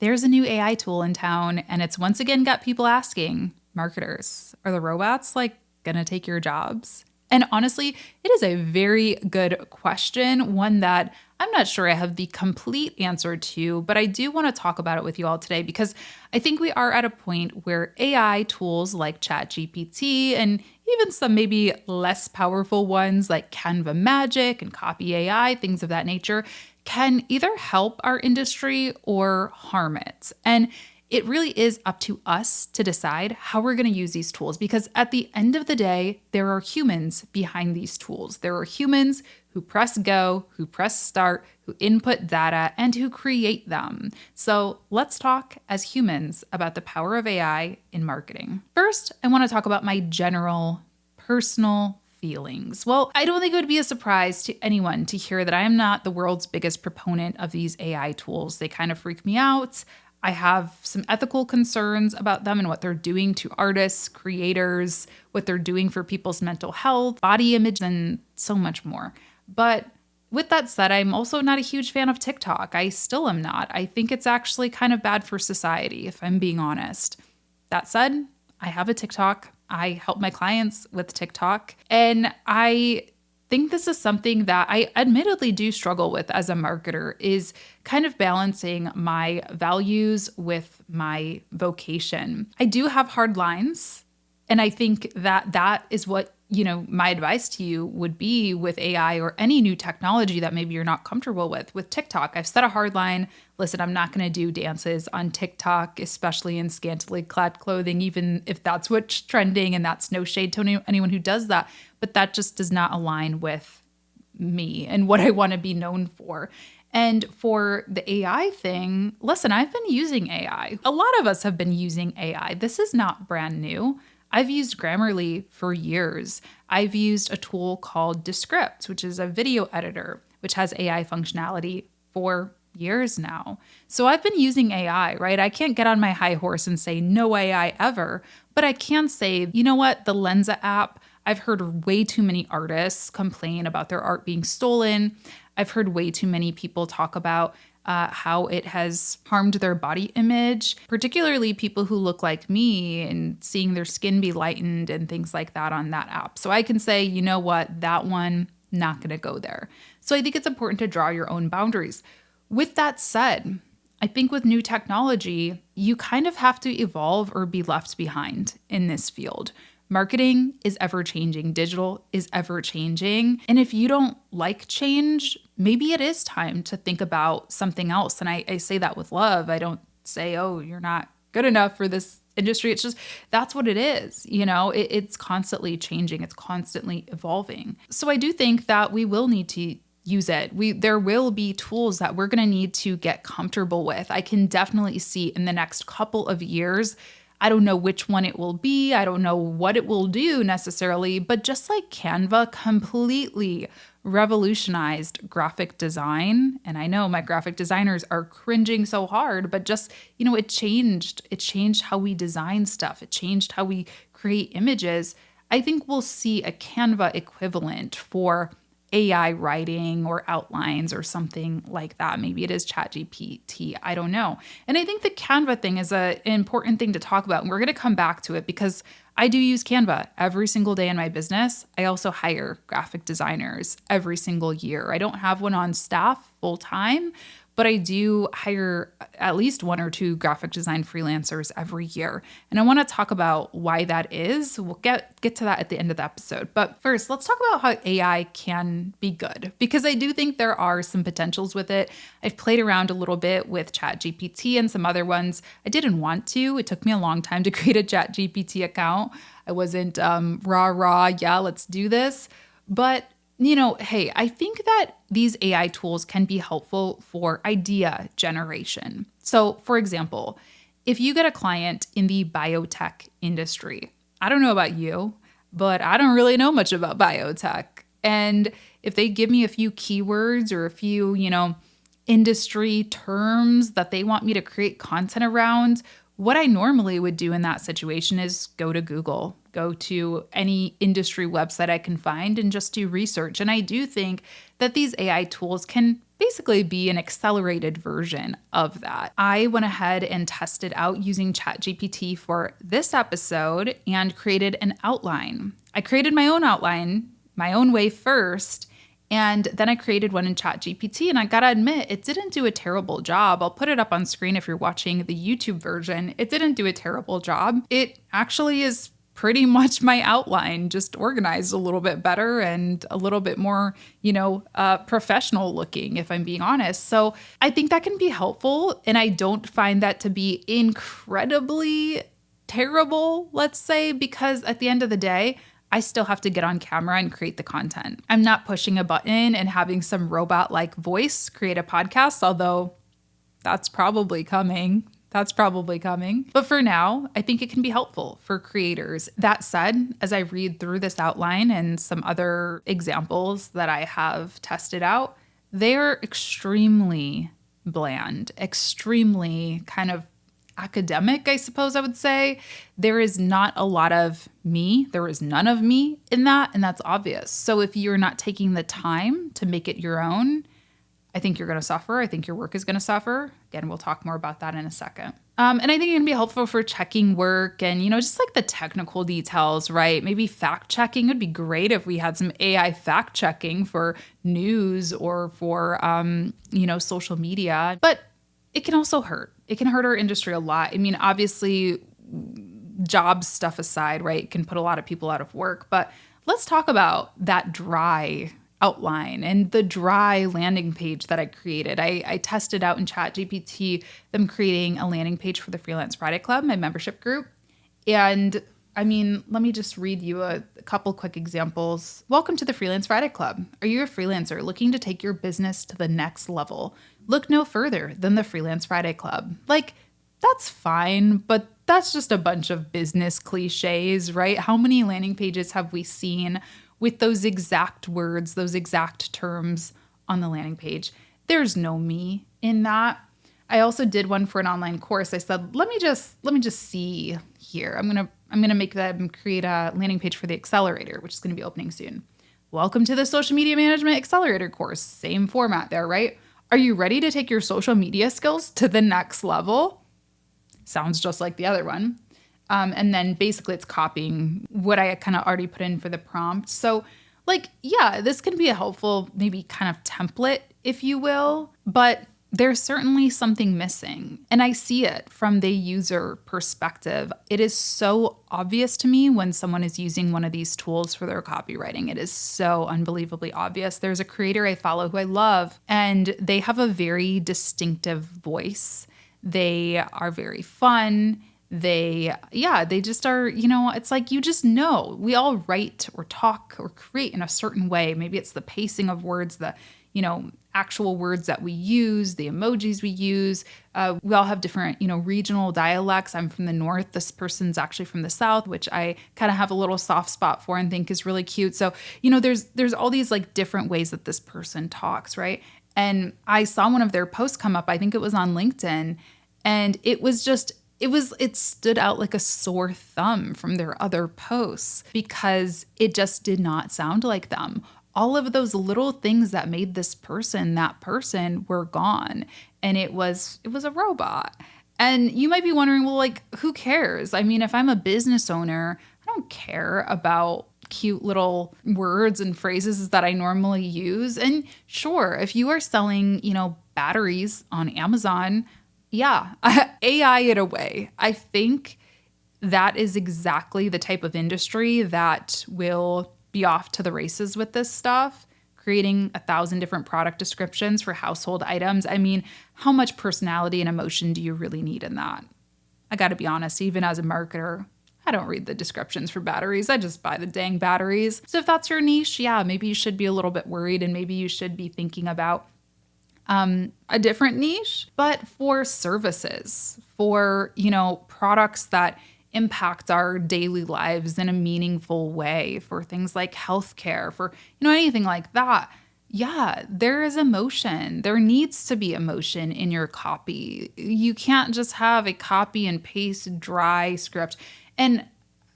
There's a new AI tool in town, and it's once again got people asking, marketers, are the robots like gonna take your jobs? And honestly, it is a very good question, one that I'm not sure I have the complete answer to, but I do want to talk about it with you all today because I think we are at a point where AI tools like ChatGPT and even some maybe less powerful ones like Canva Magic and Copy AI, things of that nature, can either help our industry or harm it. And it really is up to us to decide how we're going to use these tools because at the end of the day, there are humans behind these tools. There are humans who press go, who press start, who input data, and who create them. So let's talk as humans about the power of AI in marketing. First, I want to talk about my general personal feelings. Well, I don't think it would be a surprise to anyone to hear that I am not the world's biggest proponent of these AI tools. They kind of freak me out. I have some ethical concerns about them and what they're doing to artists, creators, what they're doing for people's mental health, body image, and so much more. But with that said, I'm also not a huge fan of TikTok. I still am not. I think it's actually kind of bad for society, if I'm being honest. That said, I have a TikTok. I help my clients with TikTok. And I think this is something that I admittedly do struggle with as a marketer is kind of balancing my values with my vocation. I do have hard lines, and I think that that is what, my advice to you would be with AI or any new technology that maybe you're not comfortable with. With TikTok, I've set a hard line. Listen, I'm not going to do dances on TikTok, especially in scantily clad clothing, even if that's what's trending, and that's no shade to anyone who does that. But that just does not align with me and what I want to be known for. And for the AI thing, listen, I've been using AI. A lot of us have been using AI. This is not brand new. I've used Grammarly for years. I've used a tool called Descript, which is a video editor, which has AI functionality for years now. So I've been using AI, right? I can't get on my high horse and say no AI ever, but I can say, you know what? The Lensa app, I've heard way too many artists complain about their art being stolen. I've heard way too many people talk about how it has harmed their body image, particularly people who look like me and seeing their skin be lightened and things like that on that app. So I can say, you know what, that one, not going to go there. So I think it's important to draw your own boundaries. With that said, I think with new technology, you kind of have to evolve or be left behind in this field. Marketing is ever changing. Digital is ever changing. And if you don't like change, maybe it is time to think about something else. And I say that with love. I don't say, oh, you're not good enough for this industry. It's just, that's what it is. It's constantly changing. It's constantly evolving. So I do think that we will need to use it. There will be tools that we're going to need to get comfortable with. I can definitely see in the next couple of years. I don't know which one it will be. I don't know what it will do necessarily, but just like Canva completely revolutionized graphic design. And I know my graphic designers are cringing so hard, but just, it changed how we design stuff. It changed how we create images. I think we'll see a Canva equivalent for AI writing or outlines or something like that. Maybe it is ChatGPT. I don't know. And I think the Canva thing is an important thing to talk about. And we're going to come back to it because I do use Canva every single day in my business. I also hire graphic designers every single year. I don't have one on staff full time, but I do hire at least one or two graphic design freelancers every year. And I want to talk about why that is. We'll get to that at the end of the episode. But first, let's talk about how AI can be good, because I do think there are some potentials with it. I've played around a little bit with ChatGPT and some other ones. I didn't want to. It took me a long time to create a ChatGPT account. I wasn't yeah, let's do this. But hey, I think that these AI tools can be helpful for idea generation. So, for example, if you get a client in the biotech industry, I don't know about you, but I don't really know much about biotech. And if they give me a few keywords or a few, industry terms that they want me to create content around, what I normally would do in that situation is go to Google, go to any industry website I can find and just do research. And I do think that these AI tools can basically be an accelerated version of that. I went ahead and tested out using ChatGPT for this episode and created an outline. I created my own outline, my own way first, and then I created one in ChatGPT, and I gotta admit, it didn't do a terrible job. I'll put it up on screen if you're watching the YouTube version. It didn't do a terrible job. It actually is pretty much my outline, just organized a little bit better and a little bit more, professional looking, if I'm being honest. So I think that can be helpful. And I don't find that to be incredibly terrible, let's say, because at the end of the day, I still have to get on camera and create the content. I'm not pushing a button and having some robot-like voice create a podcast, although that's probably coming. But for now, I think it can be helpful for creators. That said, as I read through this outline and some other examples that I have tested out, they're extremely bland, extremely kind of academic, I suppose I would say. There is not a lot of me. There is none of me in that, and that's obvious. So if you're not taking the time to make it your own, I think you're going to suffer. I think your work is going to suffer. Again, we'll talk more about that in a second. And I think it can be helpful for checking work and, just like the technical details, right? Maybe fact checking. It would be great if we had some AI fact checking for news or for, social media. But it can also hurt. It can hurt our industry a lot. I mean, obviously, job stuff aside, right? It can put a lot of people out of work. But let's talk about that dry outline and the dry landing page that I created. I tested out in ChatGPT them creating a landing page for the Freelance Friday Club, my membership group. And I mean, let me just read you a couple quick examples. Welcome to the Freelance Friday Club. Are you a freelancer looking to take your business to the next level? Look no further than the Freelance Friday Club. Like, that's fine, but that's just a bunch of business cliches, right? How many landing pages have we seen with those exact words, those exact terms on the landing page? There's no me in that. I also did one for an online course. I said, let me just see here. I'm gonna make them create a landing page for the accelerator, which is gonna be opening soon. Welcome to the Social Media Management Accelerator course. Same format there, right? Are you ready to take your social media skills to the next level? Sounds just like the other one. And then basically it's copying what I kind of already put in for the prompt. So this can be a helpful maybe kind of template, if you will, but there's certainly something missing. And I see it from the user perspective. It is so obvious to me when someone is using one of these tools for their copywriting. It is so unbelievably obvious. There's a creator I follow who I love, and they have a very distinctive voice. They are very fun. They just are, it's like, we all write or talk or create in a certain way. Maybe it's the pacing of words, the, actual words that we use, the emojis we use. We all have different, regional dialects. I'm from the North. This person's actually from the South, which I kind of have a little soft spot for and think is really cute. So, there's all these like different ways that this person talks, right? And I saw one of their posts come up, I think it was on LinkedIn, and it stood out like a sore thumb from their other posts because it just did not sound like them. All of those little things that made this person that person were gone, and it was a robot. And you might be wondering, well, like, who cares? I mean, if I'm a business owner, I don't care about cute little words and phrases that I normally use. And sure, if you are selling, batteries on Amazon, yeah, AI it away. I think that is exactly the type of industry that will be off to the races with this stuff, creating 1,000 different product descriptions for household items. I mean, how much personality and emotion do you really need in that? I got to be honest, even as a marketer, I don't read the descriptions for batteries. I just buy the dang batteries. So if that's your niche, yeah, maybe you should be a little bit worried, and maybe you should be thinking about a different niche. But for services, for, products that impact our daily lives in a meaningful way, for things like healthcare, for, anything like that, yeah, there is emotion. There needs to be emotion in your copy. You can't just have a copy and paste dry script. And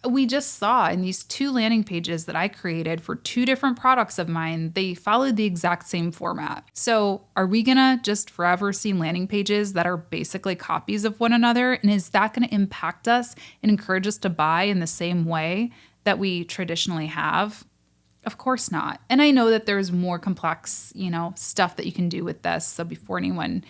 We just saw in these 2 landing pages that I created for 2 different products of mine, they followed the exact same format. So are we gonna just forever see landing pages that are basically copies of one another? And is that gonna impact us and encourage us to buy in the same way that we traditionally have? Of course not. And I know that there's more complex, stuff that you can do with this. So before anyone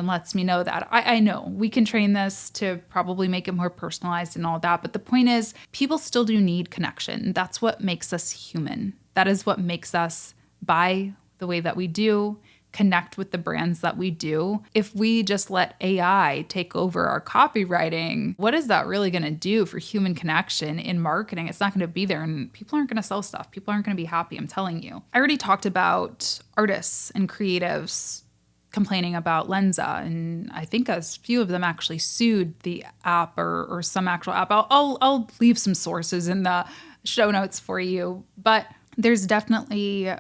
lets me know that, I know we can train this to probably make it more personalized and all that. But the point is, people still do need connection. That's what makes us human. That is what makes us buy the way that we do, connect with the brands that we do. If we just let AI take over our copywriting, what is that really going to do for human connection in marketing? It's not going to be there, and people aren't going to sell stuff. People aren't going to be happy, I'm telling you. I already talked about artists and creatives complaining about Lensa, and I think a few of them actually sued the app or some actual app. I'll leave some sources in the show notes for you, but there's definitely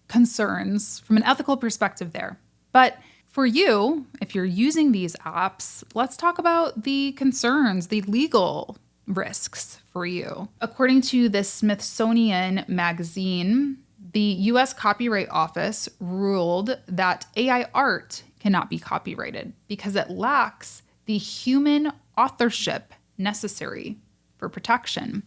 concerns from an ethical perspective there. But for you, if you're using these apps, let's talk about the concerns, the legal risks for you. According to the Smithsonian Magazine, the U.S. Copyright Office ruled that AI art cannot be copyrighted because it lacks the human authorship necessary for protection.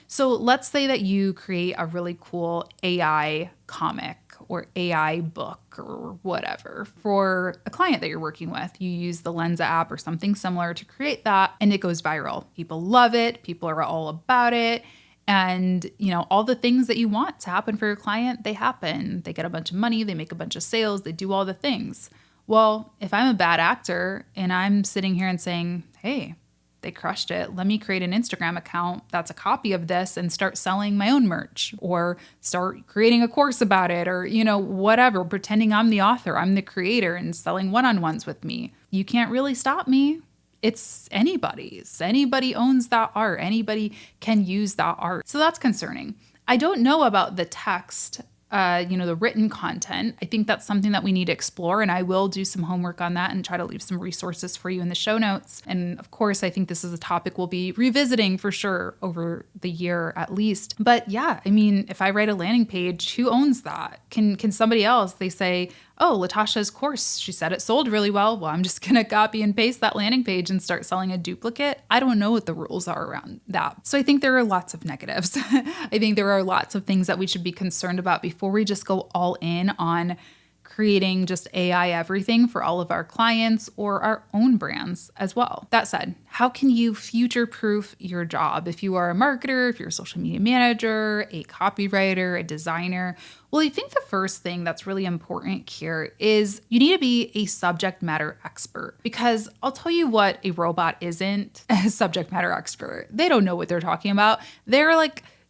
So let's say that you create a really cool AI comic or AI book or whatever for a client that you're working with. You use the Lensa app or something similar to create that, and it goes viral. People love it. People are all about it. And, all the things that you want to happen for your client, they happen. They get a bunch of money, they make a bunch of sales, they do all the things. Well, if I'm a bad actor and I'm sitting here and saying, hey, they crushed it, let me create an Instagram account that's a copy of this and start selling my own merch, or start creating a course about it, or, whatever, pretending I'm the author, I'm the creator, and selling one-on-ones with me. You can't really stop me. It's anybody's. Anybody owns that art. Anybody can use that art. So that's concerning. I don't know about the text, the written content. I think that's something that we need to explore, and I will do some homework on that and try to leave some resources for you in the show notes. And of course, I think this is a topic we'll be revisiting for sure over the year at least. But yeah, if I write a landing page, who owns that? Can somebody else, they say, oh, Latasha's course, she said it sold really well. Well, I'm just going to copy and paste that landing page and start selling a duplicate. I don't know what the rules are around that. So I think there are lots of negatives. I think there are lots of things that we should be concerned about before we just go all in on creating just AI everything for all of our clients or our own brands as well. That said, how can you future-proof your job? If you are a marketer, if you're a social media manager, a copywriter, a designer, well, I think the first thing that's really important here is you need to be a subject matter expert, because I'll tell you what a robot isn't, a subject matter expert. They don't know what they're talking about. They're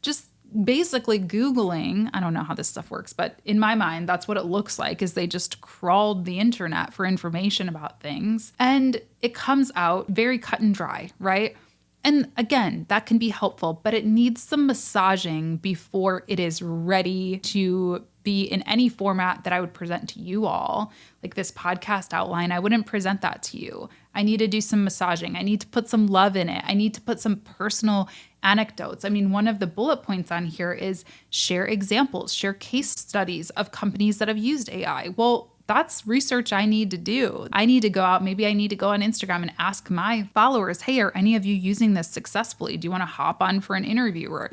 just basically Googling. I don't know how this stuff works, but in my mind, that's what it looks like, is they just crawled the internet for information about things, and it comes out very cut and dry, right? And again, that can be helpful, but it needs some massaging before it is ready to be in any format that I would present to you all. Like this podcast outline, I wouldn't present that to you. I need to do some massaging. I need to put some love in it. I need to put some personal anecdotes. One of the bullet points on here is share examples, share case studies of companies that have used AI. Well, that's research I need to do. I need to go out. Maybe I need to go on Instagram and ask my followers, hey, are any of you using this successfully? Do you want to hop on for an interview, or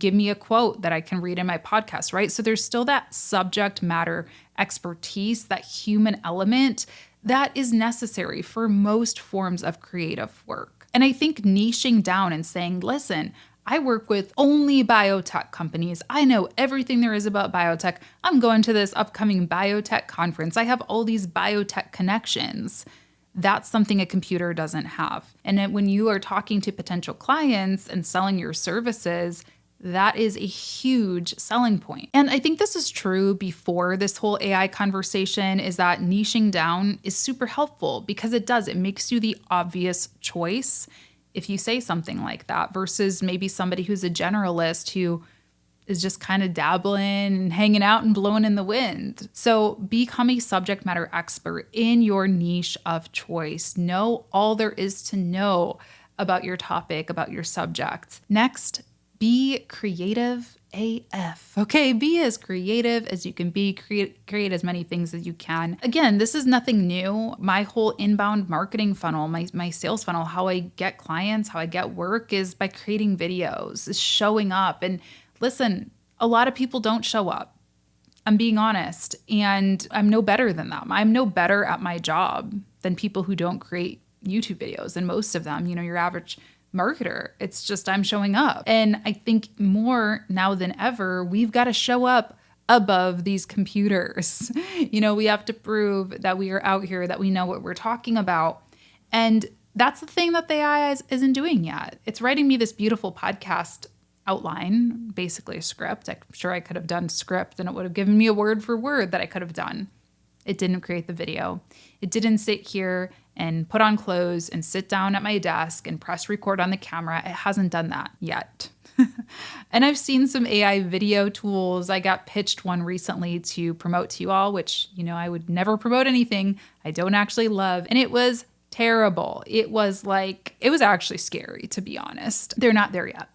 give me a quote that I can read in my podcast, right? So there's still that subject matter expertise, that human element that is necessary for most forms of creative work. And I think niching down and saying, listen, I work with only biotech companies. I know everything there is about biotech. I'm going to this upcoming biotech conference. I have all these biotech connections. That's something a computer doesn't have. And then when you are talking to potential clients and selling your services, that is a huge selling point. And I think this is true before this whole AI conversation, is that niching down is super helpful, because it makes you the obvious choice if you say something like that, versus maybe somebody who's a generalist who is just kind of dabbling and hanging out and blowing in the wind. So become a subject matter expert in your niche of choice. Know all there is to know about your topic, about your subject. Next, be creative AF. Okay, be as creative as you can be, create as many things as you can. Again, this is nothing new. My whole inbound marketing funnel, my sales funnel, how I get clients, how I get work is by creating videos, is showing up. And listen, a lot of people don't show up. I'm being honest, and I'm no better than them. I'm no better at my job than people who don't create YouTube videos. And most of them, your average marketer, it's just I'm showing up. And I think more now than ever, we've got to show up above these computers. We have to prove that we are out here, that we know what we're talking about. And that's the thing that the AI isn't doing yet. It's writing me this beautiful podcast outline, basically a script. I'm sure I could have done script and it would have given me a word for word that I could have done. It didn't create the video. It didn't sit here and put on clothes and sit down at my desk and press record on the camera. It hasn't done that yet. And I've seen some AI video tools. I got pitched one recently to promote to you all, which, I would never promote anything I don't actually love. And it was terrible. It was actually scary, to be honest. They're not there yet.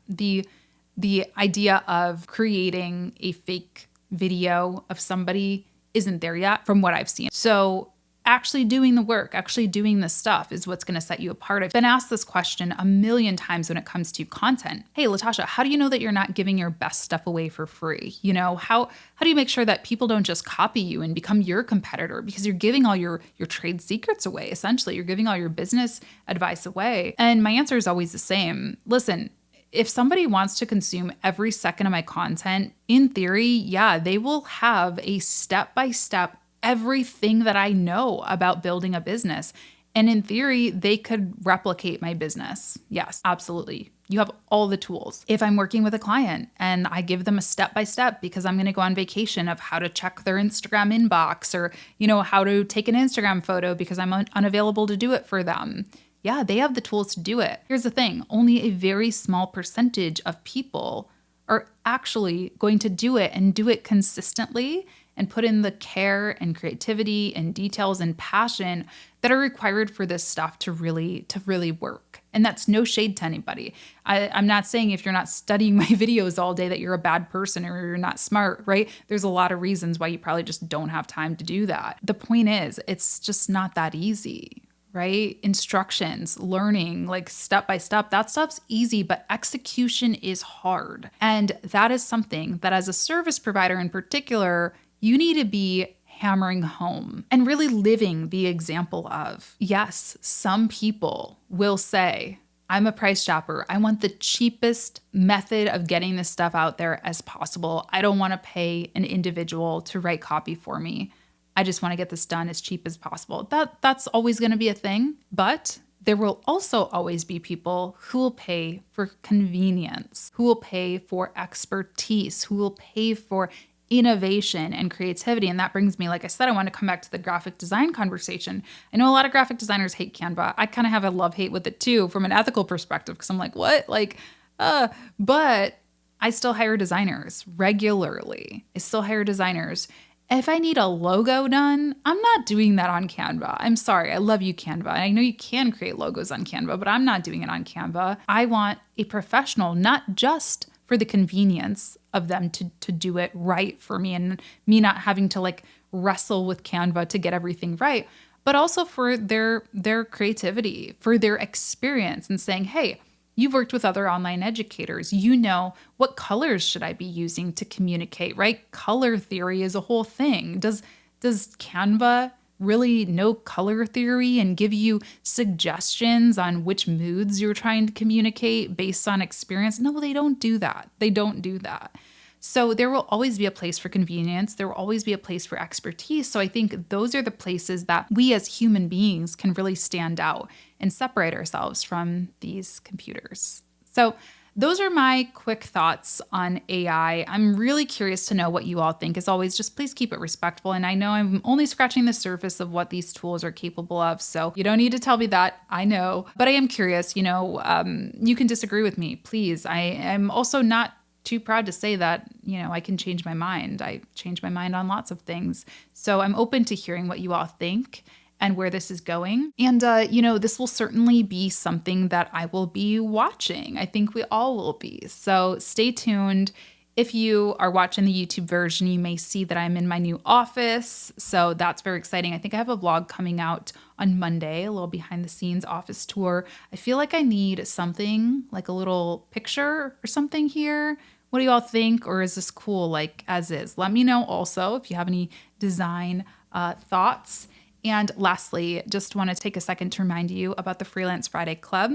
The idea of creating a fake video of somebody isn't there yet from what I've seen. So actually doing the work, actually doing the stuff is what's going to set you apart. I've been asked this question a million times when it comes to content. Hey, Latasha, how do you know that you're not giving your best stuff away for free? How do you make sure that people don't just copy you and become your competitor because you're giving all your trade secrets away? Essentially, you're giving all your business advice away. And my answer is always the same. Listen, if somebody wants to consume every second of my content, in theory, yeah, they will have a step-by-step everything that I know about building a business. And in theory, they could replicate my business. Yes, absolutely. You have all the tools. If I'm working with a client and I give them a step-by-step because I'm going to go on vacation of how to check their Instagram inbox or, how to take an Instagram photo because I'm unavailable to do it for them. Yeah, they have the tools to do it. Here's the thing, only a very small percentage of people are actually going to do it and do it consistently and put in the care and creativity and details and passion that are required for this stuff to really work. And that's no shade to anybody. I'm not saying if you're not studying my videos all day that you're a bad person or you're not smart, right? There's a lot of reasons why you probably just don't have time to do that. The point is, it's just not that easy. Right? Instructions, learning, step by step, that stuff's easy, but execution is hard. And that is something that as a service provider in particular, you need to be hammering home and really living the example of. Yes, some people will say, I'm a price shopper. I want the cheapest method of getting this stuff out there as possible. I don't want to pay an individual to write copy for me. I just want to get this done as cheap as possible. That's always going to be a thing, but there will also always be people who will pay for convenience, who will pay for expertise, who will pay for innovation and creativity. And that brings me, like I said, I want to come back to the graphic design conversation. I know a lot of graphic designers hate Canva. I kind of have a love-hate with it too from an ethical perspective because I'm like, what? But I still hire designers regularly. I still hire designers. If I need a logo done, I'm not doing that on Canva. I'm sorry. I love you, Canva. And I know you can create logos on Canva, but I'm not doing it on Canva. I want a professional, not just for the convenience of them to do it right for me and me not having to wrestle with Canva to get everything right, but also for their creativity, for their experience and saying, hey, you've worked with other online educators. You know, what colors should I be using to communicate, right? Color theory is a whole thing. Does Canva really know color theory and give you suggestions on which moods you're trying to communicate based on experience? No, they don't do that. They don't do that. So there will always be a place for convenience. There will always be a place for expertise. So I think those are the places that we as human beings can really stand out and separate ourselves from these computers. So those are my quick thoughts on AI. I'm really curious to know what you all think. As always, just please keep it respectful. And I know I'm only scratching the surface of what these tools are capable of. So you don't need to tell me that. I know. But I am curious. You can disagree with me, please. I am also not too proud to say that, I can change my mind. I change my mind on lots of things. So I'm open to hearing what you all think. and where this is going. And, this will certainly be something that I will be watching. I think we all will be. So stay tuned. If you are watching the YouTube version, you may see that I'm in my new office. So that's very exciting. I think I have a vlog coming out on Monday, a little behind the scenes office tour. I feel like I need something like a little picture or something here. What do you all think? Or is this cool like as is? Let me know also if you have any design thoughts. And lastly, just want to take a second to remind you about the Freelance Friday Club.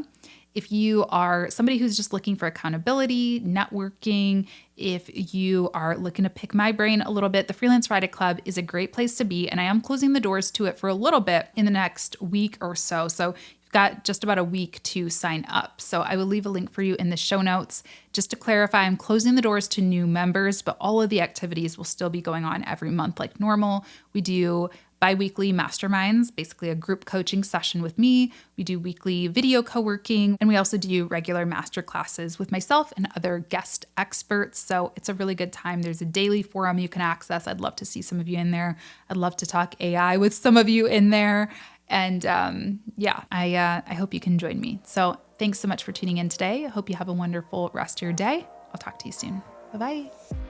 If you are somebody who's just looking for accountability, networking, if you are looking to pick my brain a little bit, the Freelance Friday Club is a great place to be. And I am closing the doors to it for a little bit in the next week or so. So you've got just about a week to sign up. So I will leave a link for you in the show notes. Just to clarify, I'm closing the doors to new members, but all of the activities will still be going on every month like normal. We do bi-weekly masterminds, basically a group coaching session with me. We do weekly video co-working, and we also do regular master classes with myself and other guest experts. So it's a really good time. There's a daily forum you can access. I'd love to see some of you in there. I'd love to talk AI with some of you in there. And I hope you can join me. So thanks so much for tuning in today. I hope you have a wonderful rest of your day. I'll talk to you soon. Bye-bye.